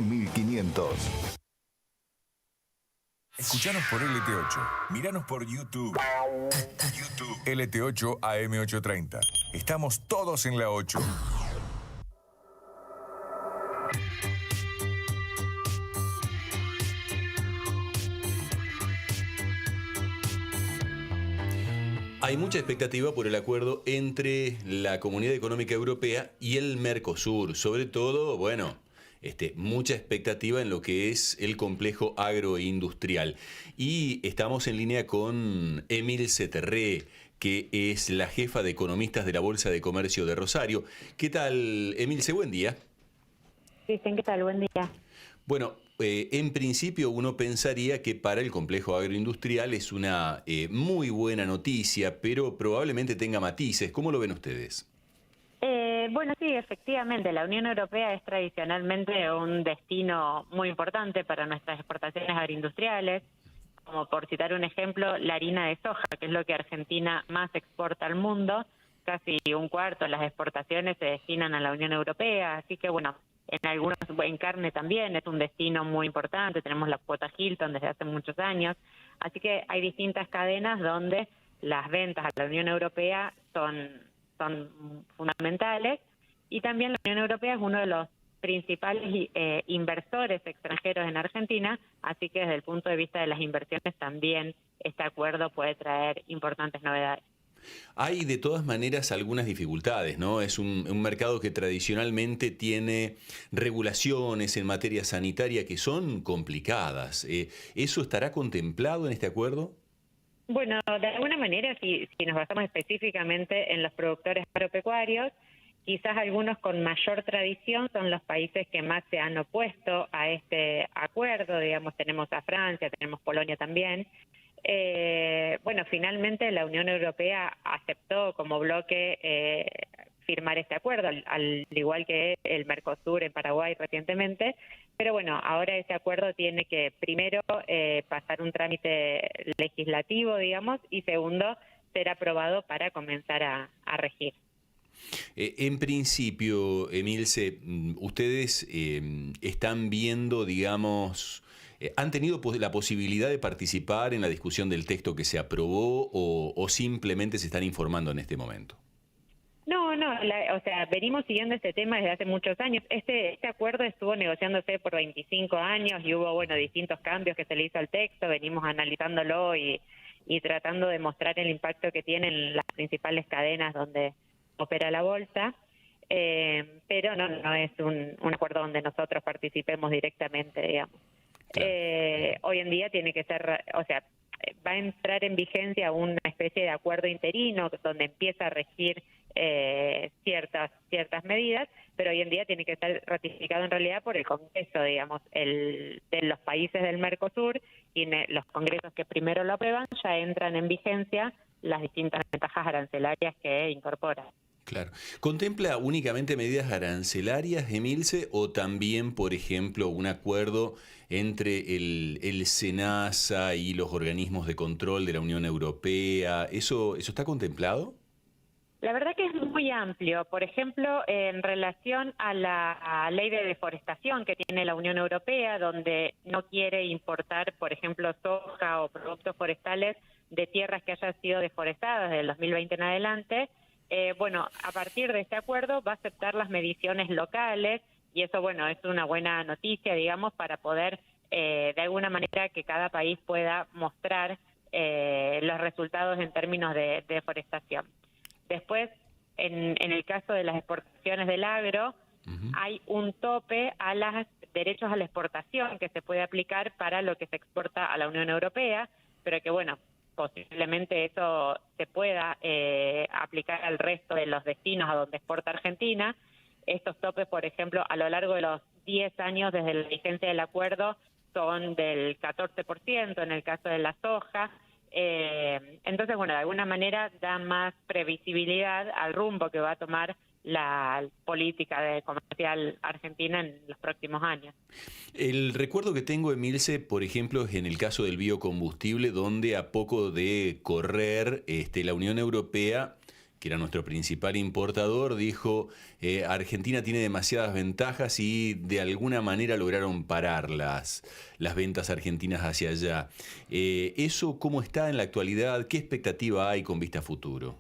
1500. Escuchanos por LT8. Míranos por YouTube. LT8 AM830. Estamos todos en la 8. Hay mucha expectativa por el acuerdo entre la Comunidad Económica Europea y el Mercosur. Sobre todo, mucha expectativa en lo que es el complejo agroindustrial. Y estamos en línea con Emilce Terré, que es la jefa de economistas de la Bolsa de Comercio de Rosario. ¿Qué tal, Emilce? Buen día. Cristian, ¿qué tal? Buen día. Bueno, en principio uno pensaría que para el complejo agroindustrial es una muy buena noticia, pero probablemente tenga matices. ¿Cómo lo ven ustedes? Bueno, sí, efectivamente, la Unión Europea es tradicionalmente un destino muy importante para nuestras exportaciones agroindustriales. Como por citar un ejemplo, la harina de soja, que es lo que Argentina más exporta al mundo. Casi un cuarto de las exportaciones se destinan a la Unión Europea, así que bueno, en carne también es un destino muy importante. Tenemos la cuota Hilton desde hace muchos años, así que hay distintas cadenas donde las ventas a la Unión Europea son fundamentales, y también la Unión Europea es uno de los principales inversores extranjeros en Argentina, así que desde el punto de vista de las inversiones también este acuerdo puede traer importantes novedades. Hay de todas maneras algunas dificultades, ¿no? Es un mercado que tradicionalmente tiene regulaciones en materia sanitaria que son complicadas. ¿Eso estará contemplado en este acuerdo? Bueno, de alguna manera, si nos basamos específicamente en los productores agropecuarios, quizás algunos con mayor tradición son los países que más se han opuesto a este acuerdo. Digamos, tenemos a Francia, tenemos Polonia también. Finalmente la Unión Europea aceptó como bloque firmar este acuerdo, al igual que el Mercosur en Paraguay recientemente, pero bueno, ahora ese acuerdo tiene que primero pasar un trámite legislativo, digamos, y segundo, ser aprobado para comenzar a regir. En principio, Emilce, ustedes están viendo, digamos, ¿han tenido la posibilidad de participar en la discusión del texto que se aprobó o simplemente se están informando en este momento? No, venimos siguiendo este tema desde hace muchos años. Este acuerdo estuvo negociándose por 25 años y hubo, distintos cambios que se le hizo al texto. Venimos analizándolo y tratando de mostrar el impacto que tienen las principales cadenas donde opera la bolsa, pero no es un acuerdo donde nosotros participemos directamente, digamos. Claro. Hoy en día tiene que ser, va a entrar en vigencia una especie de acuerdo interino donde empieza a regir ciertas medidas, pero hoy en día tiene que ser ratificado en realidad por el Congreso, digamos, de los países del Mercosur, y los congresos que primero lo aprueban ya entran en vigencia las distintas ventajas arancelarias que incorpora. Claro. ¿Contempla únicamente medidas arancelarias, Emilce, o también, por ejemplo, un acuerdo entre el SENASA y los organismos de control de la Unión Europea? ¿Eso está contemplado? La verdad que es muy amplio. Por ejemplo, en relación a la ley de deforestación que tiene la Unión Europea, donde no quiere importar, por ejemplo, soja o productos forestales de tierras que hayan sido deforestadas desde el 2020 en adelante. A partir de este acuerdo va a aceptar las mediciones locales, y eso, es una buena noticia, digamos, para poder, de alguna manera, que cada país pueda mostrar los resultados en términos de deforestación. Después, en el caso de las exportaciones del agro, hay un tope a los derechos a la exportación que se puede aplicar para lo que se exporta a la Unión Europea, pero que, posiblemente eso se pueda aplicar al resto de los destinos a donde exporta Argentina. Estos topes, por ejemplo, a lo largo de los 10 años desde la vigencia del acuerdo son del 14% en el caso de la soja. Entonces, de alguna manera da más previsibilidad al rumbo que va a tomar la política comercial argentina en los próximos años. El recuerdo que tengo, Emilce, por ejemplo, es en el caso del biocombustible, donde a poco de correr la Unión Europea que era nuestro principal importador, dijo, Argentina tiene demasiadas ventajas y de alguna manera lograron parar las ventas argentinas hacia allá. ¿Eso cómo está en la actualidad? ¿Qué expectativa hay con vista a futuro?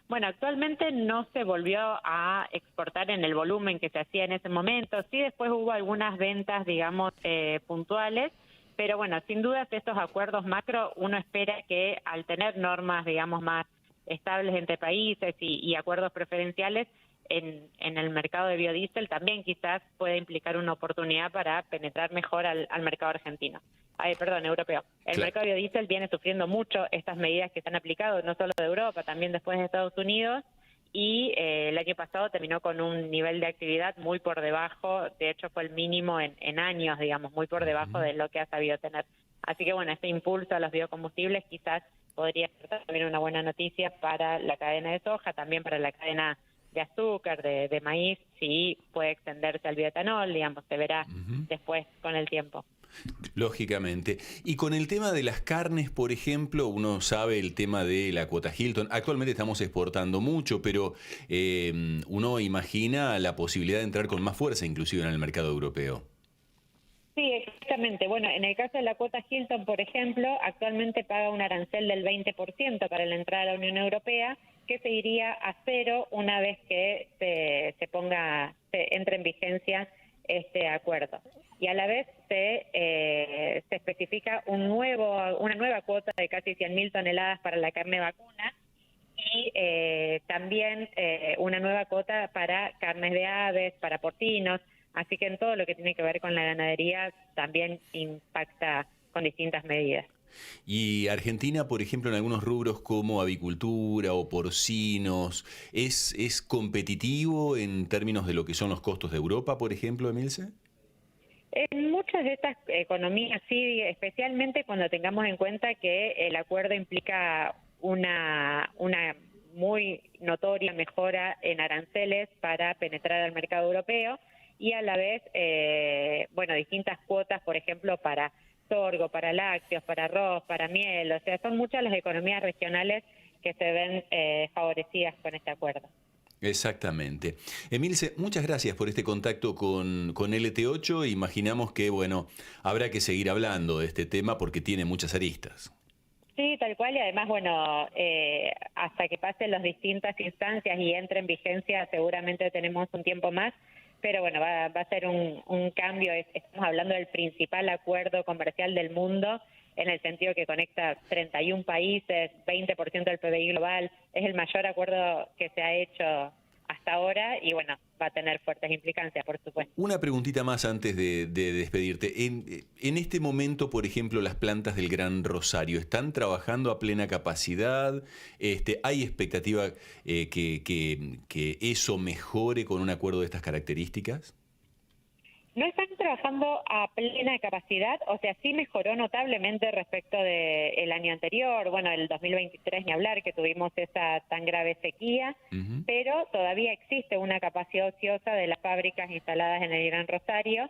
Bueno, actualmente no se volvió a exportar en el volumen que se hacía en ese momento. Sí, después hubo algunas ventas, digamos, puntuales, pero bueno, sin dudas estos acuerdos macro, uno espera que al tener normas, digamos, más estables entre países y acuerdos preferenciales en el mercado de biodiesel, también quizás puede implicar una oportunidad para penetrar mejor al mercado argentino. Europeo. El mercado de biodiesel viene sufriendo mucho estas medidas que se han aplicado, no solo de Europa, también después de Estados Unidos, y el año pasado terminó con un nivel de actividad muy por debajo, de hecho fue el mínimo en años, digamos, muy por debajo de lo que ha sabido tener. Así que bueno, este impulso a los biocombustibles quizás podría ser también una buena noticia para la cadena de soja, también para la cadena de azúcar, de maíz, si puede extenderse al bioetanol, digamos, se verá después con el tiempo. Lógicamente. Y con el tema de las carnes, por ejemplo, uno sabe el tema de la cuota Hilton. Actualmente estamos exportando mucho, pero uno imagina la posibilidad de entrar con más fuerza, inclusive en el mercado europeo. Sí, exactamente. Bueno, en el caso de la cuota Hilton, por ejemplo, actualmente paga un arancel del 20% para la entrada a la Unión Europea, que se iría a cero una vez que se entre en vigencia este acuerdo. Y a la vez se especifica una nueva cuota de casi 100.000 toneladas para la carne vacuna y también una nueva cuota para carnes de aves, para porcinos. Así que en todo lo que tiene que ver con la ganadería también impacta con distintas medidas. Y Argentina, por ejemplo, en algunos rubros como avicultura o porcinos, ¿es competitivo en términos de lo que son los costos de Europa, por ejemplo, Emilce? En muchas de estas economías sí, especialmente cuando tengamos en cuenta que el acuerdo implica una muy notoria mejora en aranceles para penetrar al mercado europeo y a la vez, distintas cuotas, por ejemplo, para sorgo, para lácteos, para arroz, para miel. O sea, son muchas las economías regionales que se ven favorecidas con este acuerdo. Exactamente. Emilce, muchas gracias por este contacto con LT8. Imaginamos que, habrá que seguir hablando de este tema porque tiene muchas aristas. Sí, tal cual, y además, hasta que pasen las distintas instancias y entre en vigencia, seguramente tenemos un tiempo más, pero va a ser un cambio. Estamos hablando del principal acuerdo comercial del mundo, en el sentido que conecta 31 países, 20% del PBI global, es el mayor acuerdo que se ha hecho hasta ahora y va a tener fuertes implicancias, por supuesto. Una preguntita más antes de despedirte. En este momento, por ejemplo, las plantas del Gran Rosario, ¿están trabajando a plena capacidad? ¿Hay expectativa que eso mejore con un acuerdo de estas características? No están trabajando a plena capacidad, o sea, sí mejoró notablemente respecto del año anterior, el 2023 ni hablar, que tuvimos esa tan grave sequía, pero todavía existe una capacidad ociosa de las fábricas instaladas en el Gran Rosario,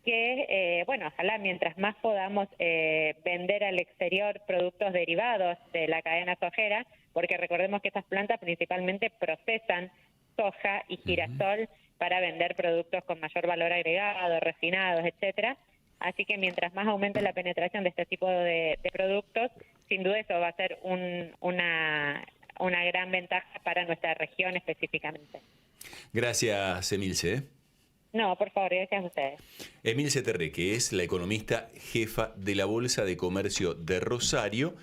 que, ojalá mientras más podamos vender al exterior productos derivados de la cadena sojera, porque recordemos que estas plantas principalmente procesan soja y girasol para vender productos con mayor valor agregado, refinados, etcétera. Así que mientras más aumente la penetración de este tipo de productos, sin duda eso va a ser una gran ventaja para nuestra región específicamente. Gracias, Emilce. No, por favor, gracias a ustedes. Emilce Terré, que es la economista jefa de la Bolsa de Comercio de Rosario,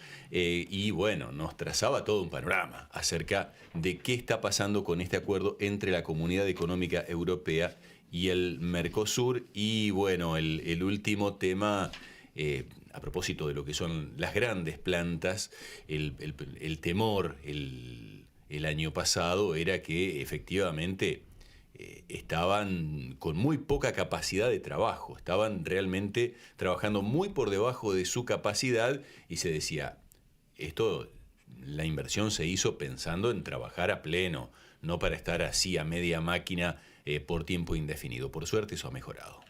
nos trazaba todo un panorama acerca de qué está pasando con este acuerdo entre la Comunidad Económica Europea y el Mercosur. Y el último tema, a propósito de lo que son las grandes plantas, el temor el año pasado era que efectivamente estaban con muy poca capacidad de trabajo, estaban realmente trabajando muy por debajo de su capacidad y se decía, la inversión se hizo pensando en trabajar a pleno, no para estar así a media máquina por tiempo indefinido. Por suerte eso ha mejorado.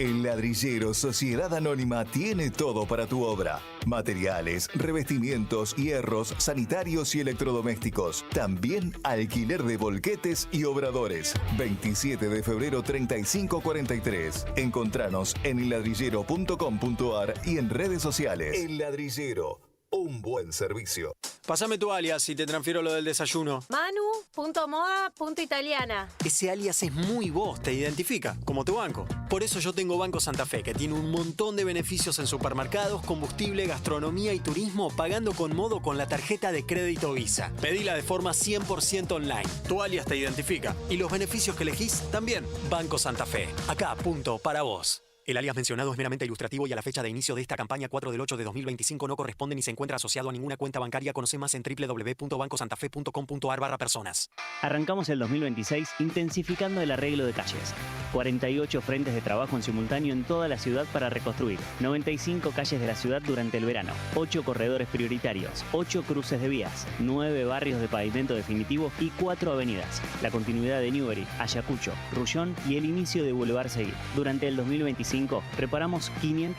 El Ladrillero Sociedad Anónima tiene todo para tu obra. Materiales, revestimientos, hierros, sanitarios y electrodomésticos. También alquiler de volquetes y obradores. 27 de febrero 3543. Encontranos en elladrillero.com.ar y en redes sociales. El Ladrillero. Un buen servicio. Pásame tu alias y te transfiero lo del desayuno. Manu.moda.italiana. Ese alias es muy vos, te identifica, como tu banco. Por eso yo tengo Banco Santa Fe, que tiene un montón de beneficios en supermercados, combustible, gastronomía y turismo, pagando con Modo con la tarjeta de crédito Visa. Pedila de forma 100% online. Tu alias te identifica. Y los beneficios que elegís también. Banco Santa Fe. Acá, punto, para vos. El alias mencionado es meramente ilustrativo y a la fecha de inicio de esta campaña 4/8/2025 no corresponde ni se encuentra asociado a ninguna cuenta bancaria. Conoce más en www.bancosantafe.com.ar/personas. Arrancamos el 2026 intensificando el arreglo de calles. 48 frentes de trabajo en simultáneo en toda la ciudad para reconstruir. 95 calles de la ciudad durante el verano. 8 corredores prioritarios. 8 cruces de vías. 9 barrios de pavimento definitivo y 4 avenidas. La continuidad de Newbery, Ayacucho, Rullón y el inicio de Boulevard Seguí. Durante el 2025 reparamos 500